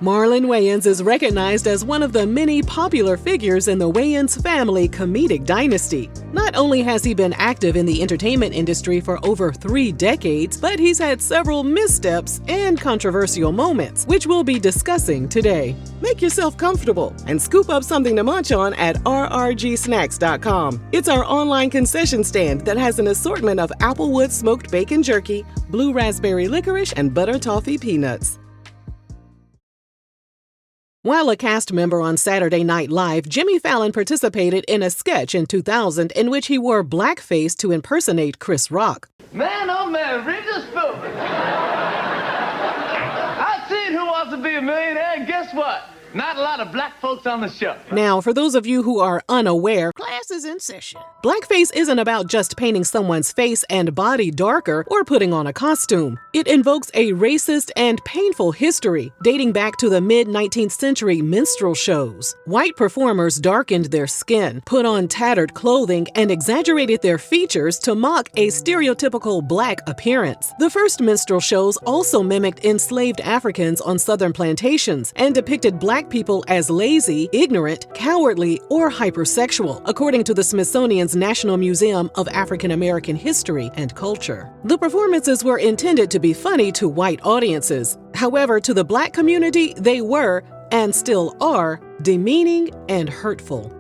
Marlon Wayans is recognized as one of the many popular figures in the Wayans family comedic dynasty. Not only has he been active in the entertainment industry for over 3 decades, but he's had several missteps and controversial moments, which we'll be discussing today. Make yourself comfortable and scoop up something to munch on at rrgsnacks.com. It's our online concession stand that has an assortment of applewood smoked bacon jerky, blue raspberry licorice, and butter toffee peanuts. While a cast member on Saturday Night Live, Jimmy Fallon participated in a sketch in 2000 in which he wore blackface to impersonate Chris Rock. Man, oh man, read this book. I seen Who Wants to Be a Millionaire, and guess what? Not a lot of black folks on the show. Now, for those of you who are unaware, class is in session. Blackface isn't about just painting someone's face and body darker or putting on a costume. It invokes a racist and painful history dating back to the mid-19th century minstrel shows. White performers darkened their skin, put on tattered clothing, and exaggerated their features to mock a stereotypical black appearance. The first minstrel shows also mimicked enslaved Africans on southern plantations and depicted black people as lazy, ignorant, cowardly, or hypersexual, according to the Smithsonian's National Museum of African American History and Culture. The performances were intended to be funny to white audiences. However, to the black community, they were, and still are, demeaning and hurtful.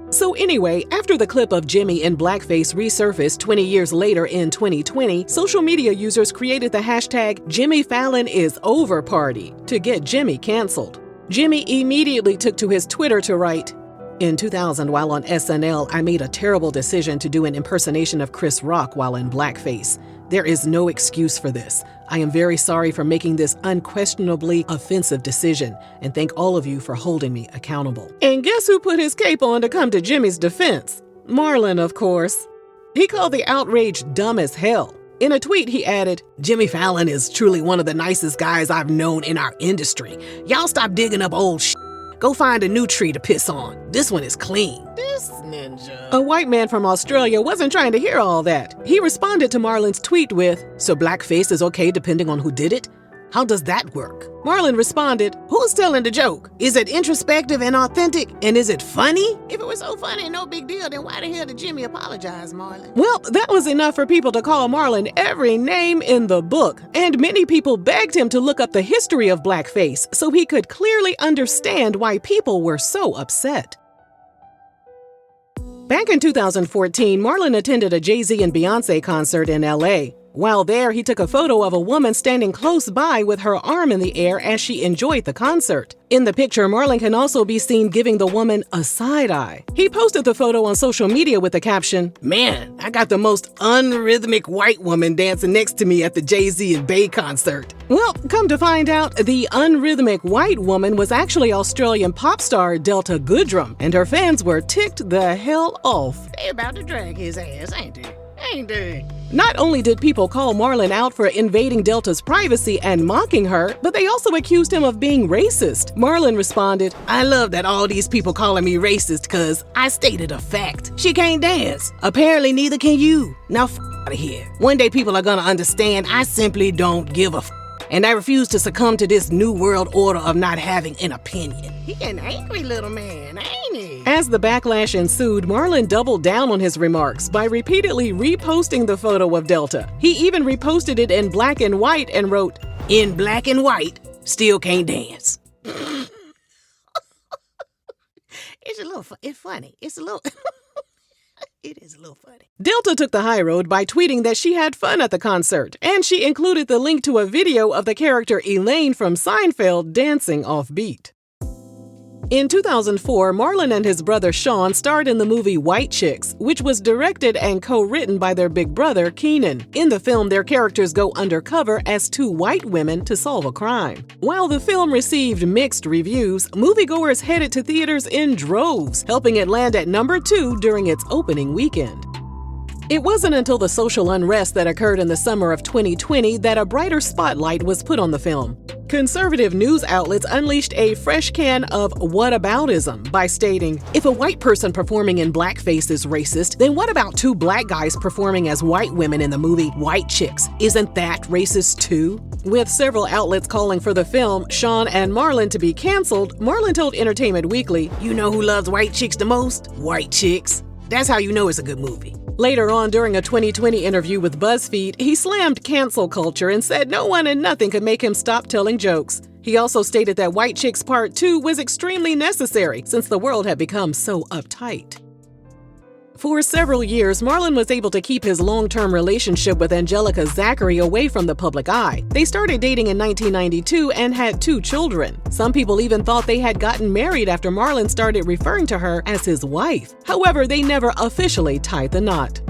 So anyway, after the clip of Jimmy in blackface resurfaced 20 years later in 2020, social media users created the hashtag #JimmyFallonIsOverParty to get Jimmy canceled. Jimmy immediately took to his Twitter to write, "In 2000, while on SNL, I made a terrible decision to do an impersonation of Chris Rock while in blackface. There is no excuse for this. I am very sorry for making this unquestionably offensive decision, and thank all of you for holding me accountable." And guess who put his cape on to come to Jimmy's defense? Marlon, of course. He called the outrage dumb as hell. In a tweet, he added, "Jimmy Fallon is truly one of the nicest guys I've known in our industry. Y'all stop digging up old shit. Go find a new tree to piss on. This one is clean." This ninja. A white man from Australia wasn't trying to hear all that. He responded to Marlon's tweet with, "So blackface is okay depending on who did it? How does that work?" Marlon responded, "Who's telling the joke? Is it introspective and authentic? And is it funny?" If it was so funny, no big deal, then why the hell did Jimmy apologize, Marlon? Well, that was enough for people to call Marlon every name in the book, and many people begged him to look up the history of blackface so he could clearly understand why people were so upset. Back in 2014, Marlon attended a Jay-Z and Beyoncé concert in LA. While there, he took a photo of a woman standing close by with her arm in the air as she enjoyed the concert. In the picture, Marlon can also be seen giving the woman a side eye. He posted the photo on social media with the caption, "Man, I got the most unrhythmic white woman dancing next to me at the Jay-Z and Bey concert." Well, come to find out, the unrhythmic white woman was actually Australian pop star Delta Goodram, and her fans were ticked the hell off. They about to drag his ass, ain't they? Ain't they? Not only did people call Marlon out for invading Delta's privacy and mocking her, but they also accused him of being racist. Marlon responded, "I love that all these people calling me racist cause I stated a fact. She can't dance. Apparently neither can you. Now out of here. One day people are gonna understand I simply don't give a and I refuse to succumb to this new world order of not having an opinion." He an angry little man, ain't he? As the backlash ensued, Marlon doubled down on his remarks by repeatedly reposting the photo of Delta. He even reposted it in black and white and wrote, "In black and white, still can't dance." It's funny. It's a little... It is a little funny. Delta took the high road by tweeting that she had fun at the concert, and she included the link to a video of the character Elaine from Seinfeld dancing off-beat. In 2004, Marlon and his brother Sean starred in the movie White Chicks, which was directed and co-written by their big brother, Keenan. In the film, their characters go undercover as 2 white women to solve a crime. While the film received mixed reviews, moviegoers headed to theaters in droves, helping it land at number 2 during its opening weekend. It wasn't until the social unrest that occurred in the summer of 2020 that a brighter spotlight was put on the film. Conservative news outlets unleashed a fresh can of whataboutism by stating, if a white person performing in blackface is racist, then what about two black guys performing as white women in the movie White Chicks? Isn't that racist too? With several outlets calling for the film Sean and Marlon to be canceled, Marlon told Entertainment Weekly, You know who loves white chicks the most? White chicks. That's how you know it's a good movie. Later on, during a 2020 interview with BuzzFeed, he slammed cancel culture and said no one and nothing could make him stop telling jokes. He also stated that White Chicks Part 2 was extremely necessary since the world had become so uptight. For several years, Marlon was able to keep his long-term relationship with Angelica Zachary away from the public eye. They started dating in 1992 and had 2 children. Some people even thought they had gotten married after Marlon started referring to her as his wife. However, they never officially tied the knot.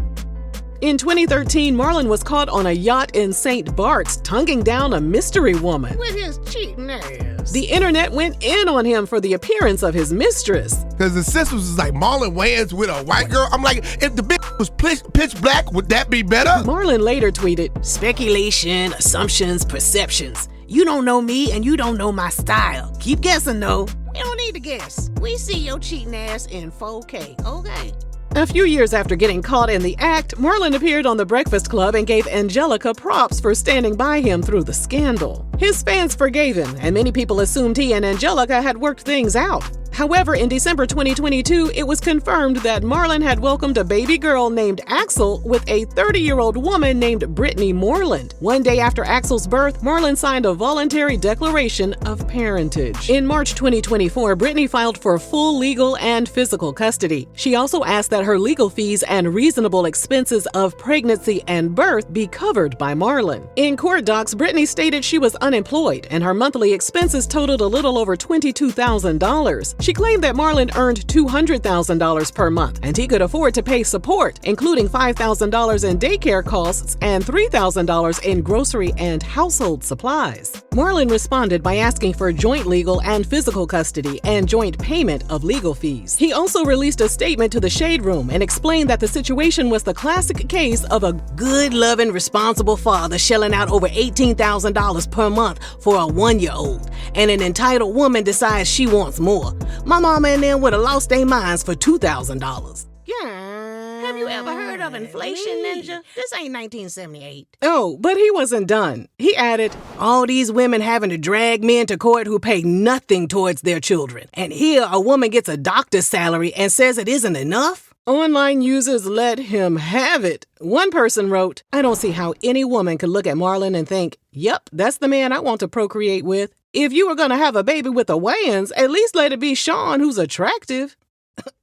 In 2013, Marlon was caught on a yacht in St. Bart's tonguing down a mystery woman. With his cheating ass. The internet went in on him for the appearance of his mistress. Because the sisters was like Marlon Wayans with a white girl. I'm like, if the bitch was pitch black, would that be better? Marlon later tweeted, Speculation, assumptions, perceptions. You don't know me and you don't know my style. Keep guessing though. We don't need to guess. We see your cheating ass in 4K, okay? A few years after getting caught in the act, Marlon appeared on The Breakfast Club and gave Angelica props for standing by him through the scandal. His fans forgave him, and many people assumed he and Angelica had worked things out. However, in December 2022, it was confirmed that Marlon had welcomed a baby girl named Axel with a 30-year-old woman named Brittany Moreland. One day after Axel's birth, Marlon signed a voluntary declaration of parentage. In March 2024, Brittany filed for full legal and physical custody. She also asked that her legal fees and reasonable expenses of pregnancy and birth be covered by Marlon. In court docs, Brittany stated she was unemployed and her monthly expenses totaled a little over $22,000. She claimed that Marlon earned $200,000 per month and he could afford to pay support, including $5,000 in daycare costs and $3,000 in grocery and household supplies. Marlon responded by asking for joint legal and physical custody and joint payment of legal fees. He also released a statement to the Shade Room and explained that the situation was the classic case of a good, loving, responsible father shelling out over $18,000 per month for a 1-year-old, and an entitled woman decides she wants more. My mama and them would have lost their minds for $2,000. Yeah. Have you ever heard of inflation, Ninja? This ain't 1978. Oh, but he wasn't done. He added, all these women having to drag men to court who pay nothing towards their children. And here a woman gets a doctor's salary and says it isn't enough? Online users let him have it. One person wrote, I don't see how any woman could look at Marlon and think, yep, that's the man I want to procreate with. If you were going to have a baby with a Wayans, at least let it be Sean, who's attractive.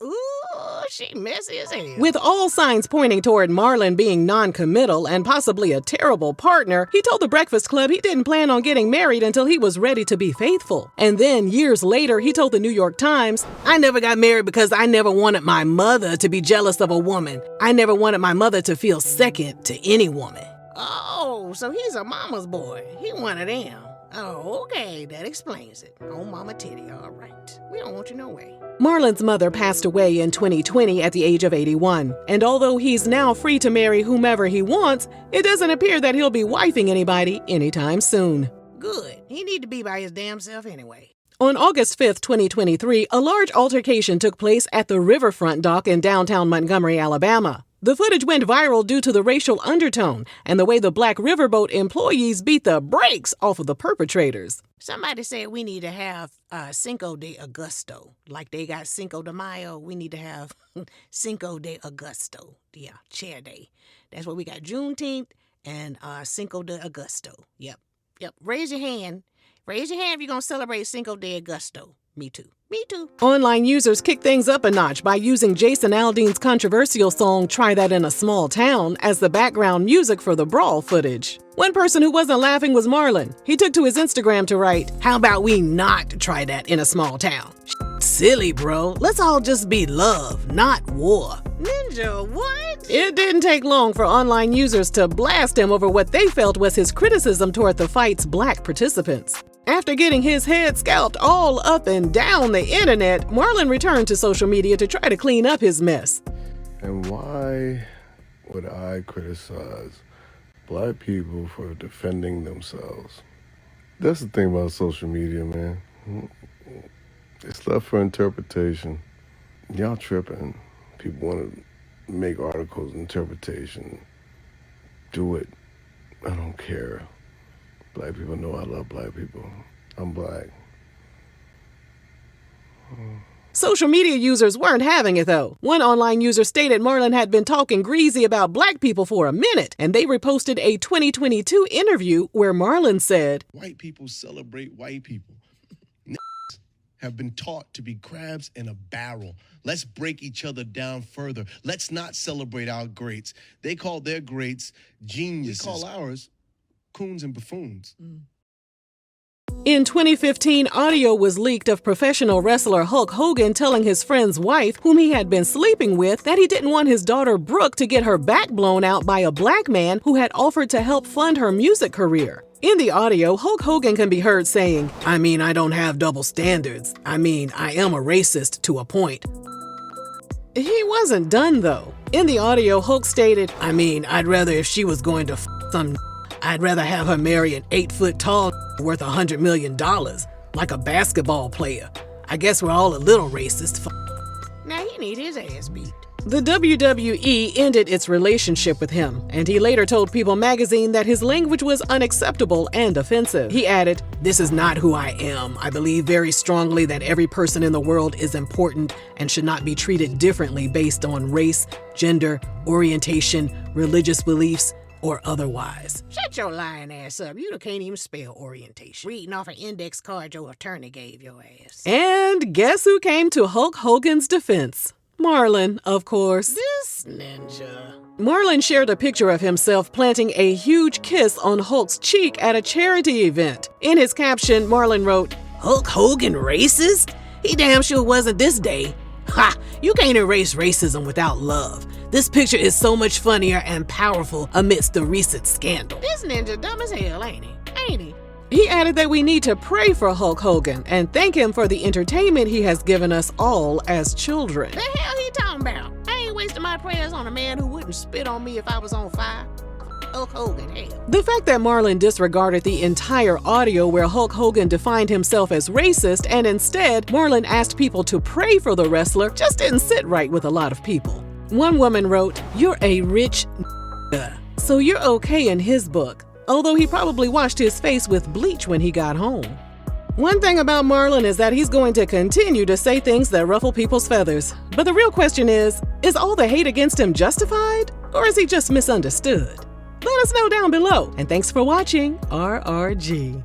Ooh, she messy as hell. With all signs pointing toward Marlon being non-committal and possibly a terrible partner, he told The Breakfast Club he didn't plan on getting married until he was ready to be faithful. And then, years later, he told the New York Times, I never got married because I never wanted my mother to be jealous of a woman. I never wanted my mother to feel second to any woman. Oh, so he's a mama's boy. He one of them. Oh, okay, that explains it. Oh, Mama Titty, all right. We don't want you no way. Marlon's mother passed away in 2020 at the age of 81, and although he's now free to marry whomever he wants, it doesn't appear that he'll be wifing anybody anytime soon. Good. He need to be by his damn self anyway. On August 5th, 2023, a large altercation took place at the Riverfront dock in downtown Montgomery, Alabama. The footage went viral due to the racial undertone and the way the Black Riverboat employees beat the brakes off of the perpetrators. Somebody said we need to have Cinco de Agosto. Like they got Cinco de Mayo, we need to have Cinco de Agosto. Yeah, chair day. That's what we got, Juneteenth and Cinco de Agosto. Yep. Raise your hand. Raise your hand if you're going to celebrate Cinco de Agosto. Me too. Me too. Online users kicked things up a notch by using Jason Aldean's controversial song Try That in a Small Town as the background music for the Brawl footage. One person who wasn't laughing was Marlon. He took to his Instagram to write, how about we not try that in a small town? Silly, bro. Let's all just be love, not war. Ninja, what? It didn't take long for online users to blast him over what they felt was his criticism toward the fight's black participants. After getting his head scalped all up and down the internet, Marlon returned to social media to try to clean up his mess. And why would I criticize black people for defending themselves? That's the thing about social media, man. It's left for interpretation. Y'all tripping. People want to make articles, interpretation. Do it. I don't care. Black people know I love black people. I'm black. Social media users weren't having it, though. One online user stated Marlon had been talking greasy about black people for a minute, and they reposted a 2022 interview where Marlon said, "White people celebrate white people. Have been taught to be crabs in a barrel. Let's break each other down further. Let's not celebrate our greats. They call their greats geniuses. We call ours coons and buffoons." In 2015, audio was leaked of professional wrestler Hulk Hogan telling his friend's wife, whom he had been sleeping with, that he didn't want his daughter Brooke to get her back blown out by a black man who had offered to help fund her music career. In the audio, Hulk Hogan can be heard saying, "I mean, I don't have double standards. I mean, I am a racist to a point." He wasn't done, though. In the audio, Hulk stated, "I mean, I'd rather if she was going to some I'd rather have her marry an 8-foot tall worth $100 million, like a basketball player. I guess we're all a little racist." Now he need his ass beat. The WWE ended its relationship with him, and he later told People magazine that his language was unacceptable and offensive. He added, "This is not who I am. I believe very strongly that every person in the world is important and should not be treated differently based on race, gender, orientation, religious beliefs, or otherwise." Shut your lying ass up. You can't even spell orientation. Reading off an index card your attorney gave your ass. And guess who came to Hulk Hogan's defense? Marlon, of course. This ninja. Marlon shared a picture of himself planting a huge kiss on Hulk's cheek at a charity event. In his caption, Marlon wrote, "Hulk Hogan racist? He damn sure wasn't this day. Ha! You can't erase racism without love. This picture is so much funnier and powerful amidst the recent scandal." This ninja dumb as hell, ain't he? Ain't he? He added that we need to pray for Hulk Hogan and thank him for the entertainment he has given us all as children. The hell he talking about? I ain't wasting my prayers on a man who wouldn't spit on me if I was on fire. Hulk Hogan, hell. The fact that Marlon disregarded the entire audio where Hulk Hogan defined himself as racist and instead Marlon asked people to pray for the wrestler just didn't sit right with a lot of people. One woman wrote, "You're a rich so you're okay in his book," although he probably washed his face with bleach when he got home. One thing about Marlon is that he's going to continue to say things that ruffle people's feathers. But the real question is all the hate against him justified? Or is he just misunderstood? Let us know down below. And thanks for watching RRG.